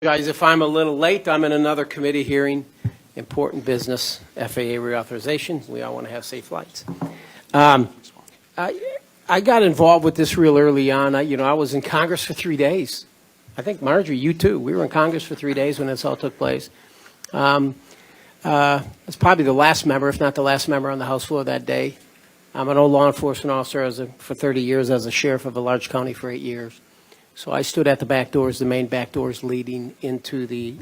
Guys, if I'm a little late, I'm in another committee hearing, important business, FAA reauthorization. We all want to have safe flights. I got involved with this real early on. I was in Congress for 3 days. I think, Marjorie, you too. We were in Congress for 3 days when this all took place. It's probably the last member, if not the last member on the House floor that day. I'm an old law enforcement officer for 30 years, as a sheriff of a large county for 8 years. So I stood at the back doors, the main back doors leading into the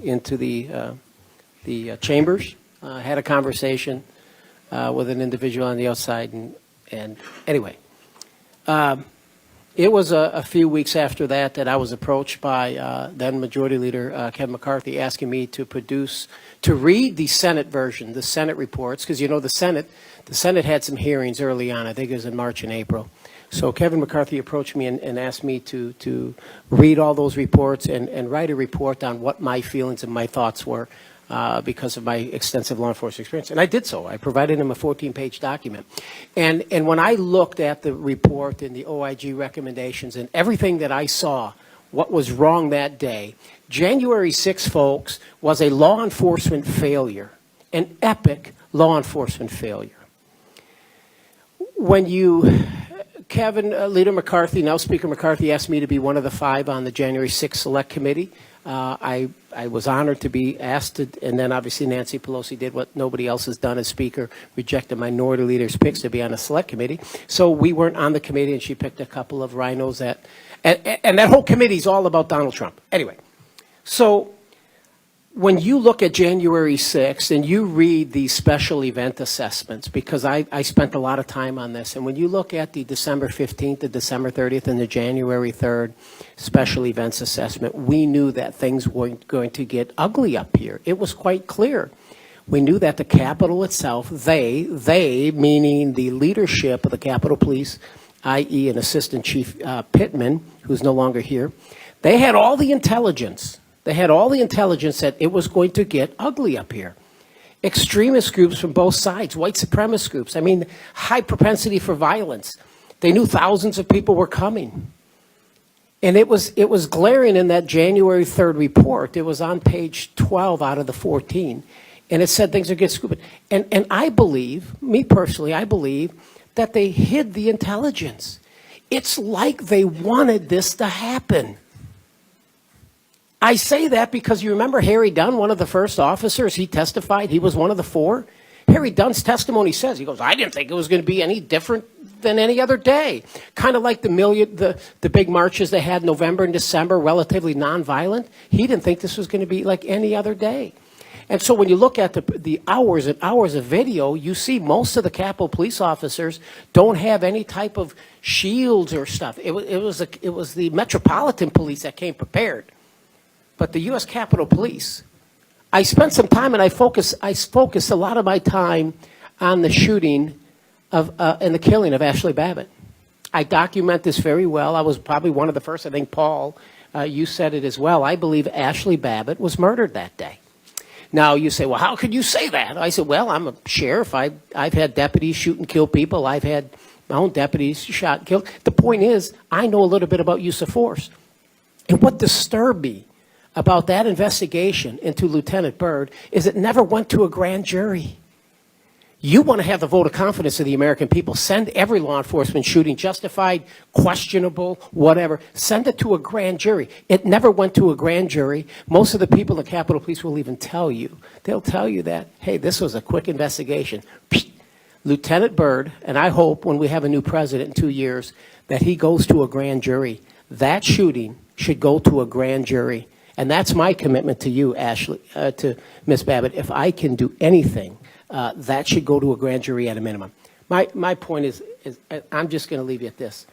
chambers. Had a conversation with an individual on the outside, and anyway, it was a few weeks after that I was approached by then Majority Leader Kevin McCarthy, asking me to read the Senate version, the Senate reports, because the Senate had some hearings early on. I think it was in March and April. So Kevin McCarthy approached me and asked me to read all those reports and write a report on what my feelings and my thoughts were because of my extensive law enforcement experience. And I did so. I provided him a 14-page document. And when I looked at the report and the OIG recommendations and everything that I saw, what was wrong that day, January 6th, folks, was a law enforcement failure, an epic law enforcement failure. When Kevin, Leader McCarthy, now Speaker McCarthy, asked me to be one of the 5 on the January 6th Select Committee. I was honored to be asked to, and then obviously Nancy Pelosi did what nobody else has done as Speaker, rejected Minority Leader's picks to be on a Select Committee. So we weren't on the committee, and she picked a couple of rhinos and that whole committee is all about Donald Trump. Anyway, so when you look at January 6th and you read the special event assessments, because I spent a lot of time on this, and when you look at the December 15th, the December 30th, and the January 3rd special events assessment, we knew that things were going to get ugly up here. It was quite clear. We knew that the Capitol itself, they meaning the leadership of the Capitol Police, i.e. an Assistant Chief Pittman, who's no longer here, they had all the intelligence. They had all the intelligence that it was going to get ugly up here. Extremist groups from both sides, white supremacist groups, high propensity for violence. They knew thousands of people were coming. And it was glaring in that January 3rd report. It was on page 12 out of the 14. And it said things are getting stupid. And I believe, me personally, I believe that they hid the intelligence. It's like they wanted this to happen. I say that because you remember Harry Dunn, one of the first officers, he testified, he was one of the 4. Harry Dunn's testimony says, he goes, I didn't think it was going to be any different than any other day. Kind of like the big marches they had November and December, relatively nonviolent. He didn't think this was going to be like any other day. And so when you look at the hours and hours of video, you see most of the Capitol police officers don't have any type of shields or stuff. It was the Metropolitan Police that came prepared. But the U.S. Capitol Police, I spent some time and I focused a lot of my time on the shooting of and the killing of Ashley Babbitt. I document this very well. I was probably one of the first. I think, Paul, you said it as well. I believe Ashley Babbitt was murdered that day. Now, you say, well, how could you say that? I said, well, I'm a sheriff. I've had deputies shoot and kill people. I've had my own deputies shot and killed. The point is, I know a little bit about use of force. And what disturbed me about that investigation into Lieutenant Byrd is it never went to a grand jury. You want to have the vote of confidence of the American people. Send every law enforcement shooting, justified, questionable, whatever. Send it to a grand jury. It never went to a grand jury. Most of the people in the Capitol Police will even tell you. They'll tell you that, hey, this was a quick investigation. Lieutenant Byrd, and I hope when we have a new president in 2 years that he goes to a grand jury. That shooting should go to a grand jury. And that's my commitment to you, Ashley, to Ms. Babbitt. If I can do anything, that should go to a grand jury at a minimum. My point is I'm just going to leave you at this.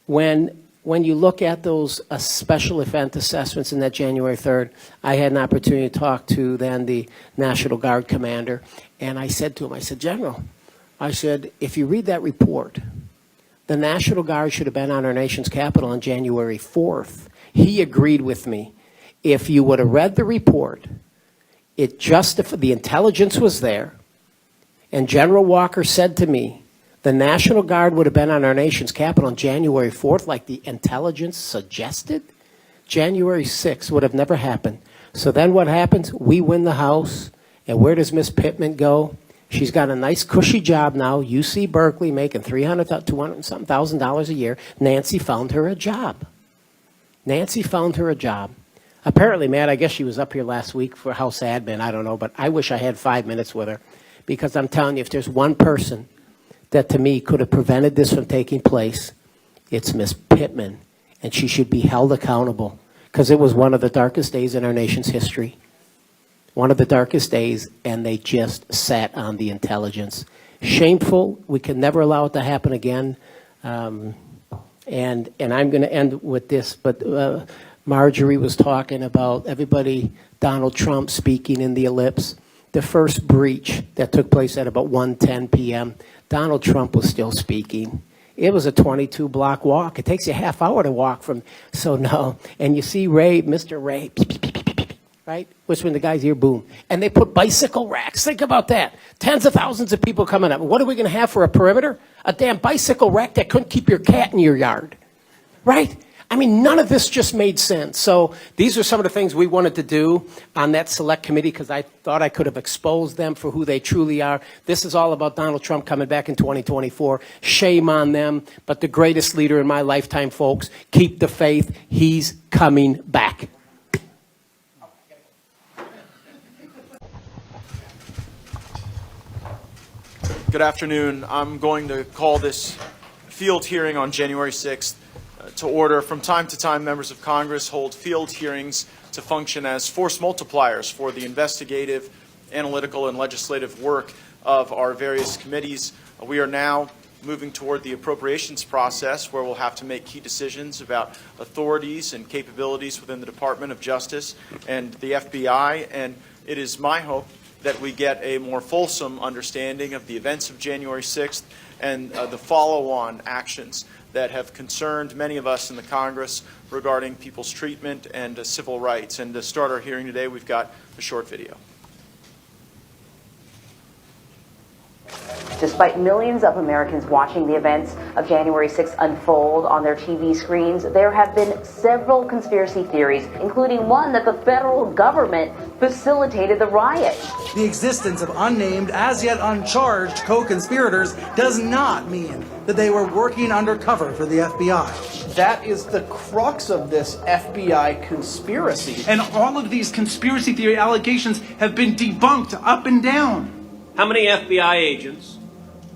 When you look at those special event assessments in that January 3rd, I had an opportunity to talk to then the National Guard commander, and I said to him, I said, General, I said, if you read that report, the National Guard should have been on our nation's capital on January 4th. He agreed with me. If you would have read the report, it justified, the intelligence was there, and General Walker said to me, the National Guard would have been on our nation's capital on January 4th like the intelligence suggested. January 6th would have never happened. So then what happens? We win the House, and where does Miss Pittman go? She's got a nice cushy job now, UC Berkeley, making $300,000, $200,000 a year. Nancy found her a job. Nancy found her a job. Apparently, Matt, I guess she was up here last week for House admin. I don't know, but I wish I had 5 minutes with her, because I'm telling you, if there's one person that to me could have prevented this from taking place, it's Miss Pittman, and she should be held accountable, because it was one of the darkest days in our nation's history. One of the darkest days, and they just sat on the intelligence. Shameful. We can never allow it to happen again. And I'm going to end with this, but Marjorie was talking about everybody, Donald Trump speaking in the ellipse. The first breach that took place at about 1:10 p.m., Donald Trump was still speaking. It was a 22-block walk. It takes you a half hour to walk from, so no. And you see Ray, Mr. Ray, right? Whispering in the guy's ear, boom. And they put bicycle racks. Think about that. Tens of thousands of people coming up. What are we going to have for a perimeter? A damn bicycle rack that couldn't keep your cat in your yard, right? I mean, none of this just made sense. So these are some of the things we wanted to do on that select committee, because I thought I could have exposed them for who they truly are. This is all about Donald Trump coming back in 2024. Shame on them. But the greatest leader in my lifetime, folks, keep the faith. He's coming back. Good afternoon. I'm going to call this field hearing on January 6th to order. From time to time, members of Congress hold field hearings to function as force multipliers for the investigative, analytical, and legislative work of our various committees. We are now moving toward the appropriations process, where we'll have to make key decisions about authorities and capabilities within the Department of Justice and the FBI. And it is my hope that we get a more fulsome understanding of the events of January 6th and the follow-on actions that have concerned many of us in the Congress regarding people's treatment and civil rights. And to start our hearing today, we've got a short video. Despite millions of Americans watching the events of January 6th unfold on their TV screens, there have been several conspiracy theories, including one that the federal government facilitated the riot. The existence of unnamed, as yet uncharged co-conspirators does not mean that they were working undercover for the FBI. That is the crux of this FBI conspiracy. And all of these conspiracy theory allegations have been debunked up and down. How many FBI agents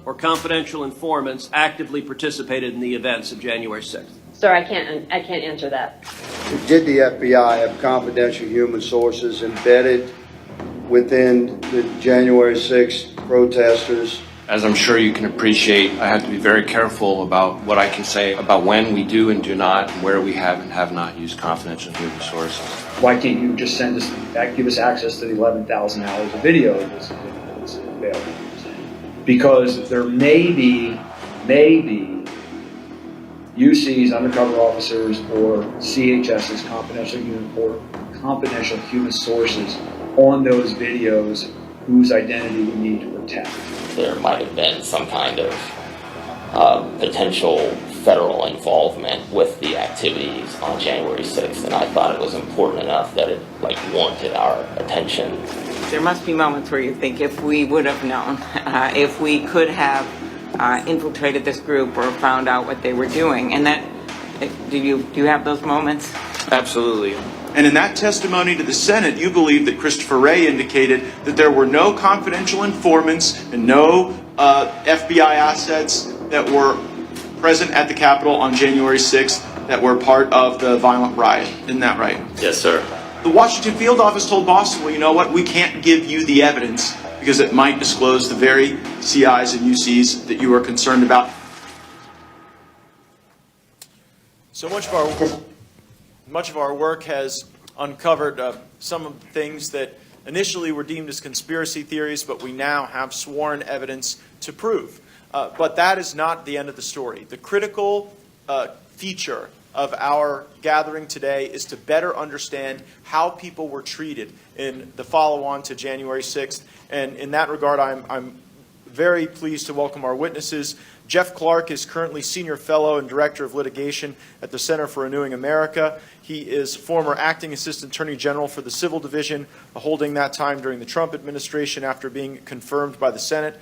or confidential informants actively participated in the events of January 6th? Sir, I can't answer that. Did the FBI have confidential human sources embedded within the January 6th protesters? As I'm sure you can appreciate, I have to be very careful about what I can say about when we do and do not, and where we have and have not used confidential human sources. Why can't you just send us, give us access to the 11,000 hours of video that's available? Because there may be UC's undercover officers or CHS's confidential human sources on those videos whose identity we need to protect. There might have been some kind of potential federal involvement with the activities on January 6th, and I thought it was important enough that it warranted our attention. There must be moments where you think, if we would have known, if we could have infiltrated this group or found out what they were doing, and that, do you have those moments? Absolutely. And in that testimony to the Senate, you believe that Christopher Wray indicated that there were no confidential informants and no FBI assets that were present at the Capitol on January 6th that were part of the violent riot. Isn't that right? Yes, sir. The Washington field office told Boston, well, you know what? We can't give you the evidence because it might disclose the very CIs and UCs that you are concerned about. So much of our work has uncovered some of the things that initially were deemed as conspiracy theories, but we now have sworn evidence to prove. But that is not the end of the story. The critical feature of our gathering today is to better understand how people were treated in the follow-on to January 6th. And in that regard, I'm very pleased to welcome our witnesses. Jeff Clark is currently Senior Fellow and Director of Litigation at the Center for Renewing America. He is former Acting Assistant Attorney General for the Civil Division, holding that time during the Trump administration after being confirmed by the Senate.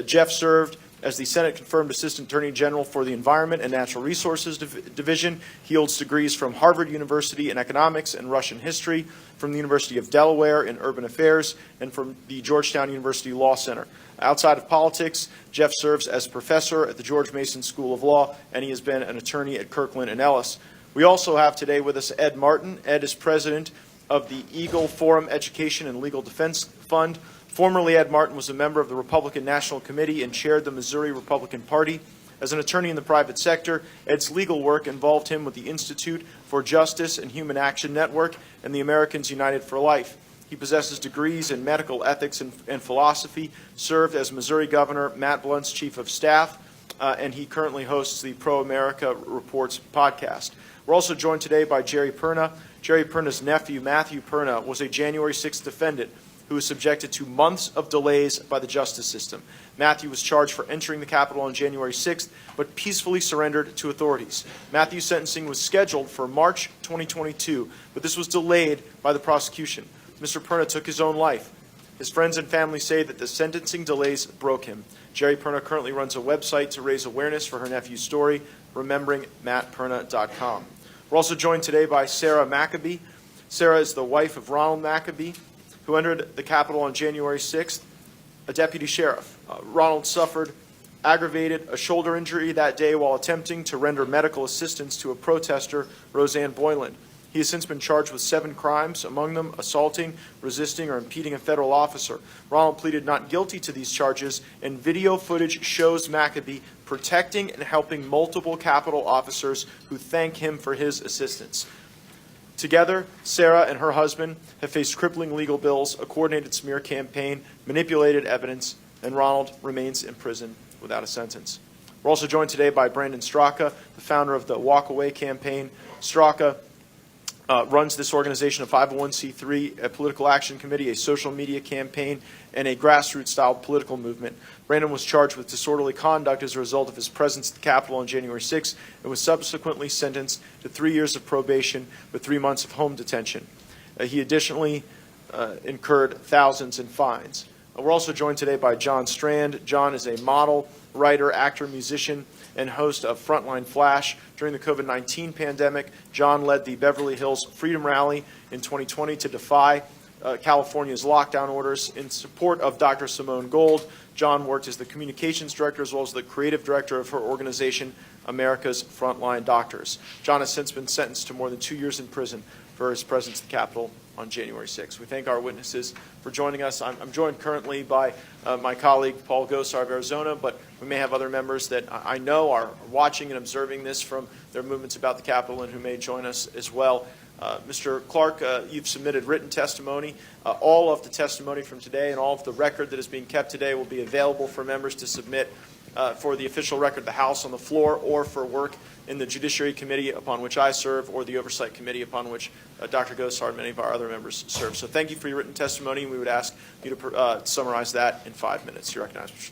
Jeff served as the Senate confirmed Assistant Attorney General for the Environment and Natural Resources Division. He holds degrees from Harvard University in Economics and Russian History, from the University of Delaware in Urban Affairs, and from the Georgetown University Law Center. Outside of politics, Jeff serves as professor at the George Mason School of Law, and he has been an attorney at Kirkland & Ellis. We also have today with us Ed Martin. Ed is president of the Eagle Forum Education and Legal Defense Fund. Formerly, Ed Martin was a member of the Republican National Committee and chaired the Missouri Republican Party. As an attorney in the private sector, Ed's legal work involved him with the Institute for Justice and Human Action Network and the Americans United for Life. He possesses degrees in medical ethics and philosophy, served as Missouri Governor Matt Blunt's chief of staff, and he currently hosts the Pro America Reports podcast. We're also joined today by Jerry Perna. Jerry Perna's nephew, Matthew Perna, was a January 6th defendant who was subjected to months of delays by the justice system. Matthew was charged for entering the Capitol on January 6th, but peacefully surrendered to authorities. Matthew's sentencing was scheduled for March 2022, but this was delayed by the prosecution. Mr. Perna took his own life. His friends and family say that the sentencing delays broke him. Jerry Perna currently runs a website to raise awareness for her nephew's story, rememberingmattperna.com. We're also joined today by Sarah McCabe. Sarah is the wife of Ronald McCabe, who entered the Capitol on January 6th, a deputy sheriff. Ronald suffered a shoulder injury that day while attempting to render medical assistance to a protester, Roseanne Boyland. He has since been charged with 7 crimes, among them assaulting, resisting, or impeding a federal officer. Ronald pleaded not guilty to these charges, and video footage shows McCabe protecting and helping multiple Capitol officers who thank him for his assistance. Together, Sarah and her husband have faced crippling legal bills, a coordinated smear campaign, manipulated evidence, and Ronald remains in prison without a sentence. We're also joined today by Brandon Straka, the founder of the Walk Away campaign. Straka runs this organization, a 501c3, a political action committee, a social media campaign, and a grassroots-style political movement. Brandon was charged with disorderly conduct as a result of his presence at the Capitol on January 6th and was subsequently sentenced to 3 years of probation with 3 months of home detention. He additionally incurred thousands in fines. We're also joined today by John Strand. John is a model, writer, actor, musician, and host of Frontline Flash. During the COVID-19 pandemic, John led the Beverly Hills Freedom Rally in 2020 to defy California's lockdown orders. In support of Dr. Simone Gold, John worked as the communications director as well as the creative director of her organization, America's Frontline Doctors. John has since been sentenced to more than 2 years in prison for his presence at the Capitol on January 6th. We thank our witnesses for joining us. I'm joined currently by my colleague Paul Gosar of Arizona, but we may have other members that I know are watching and observing this from their movements about the Capitol and who may join us as well. Mr. Clark, you've submitted written testimony. All of the testimony from today and all of the record that is being kept today will be available for members to submit for the official record of the House on the floor or for work in the Judiciary Committee upon which I serve or the Oversight Committee upon which Dr. Gosar and many of our other members serve. So thank you for your written testimony, and we would ask you to summarize that in 5 minutes. You're recognized, Mr.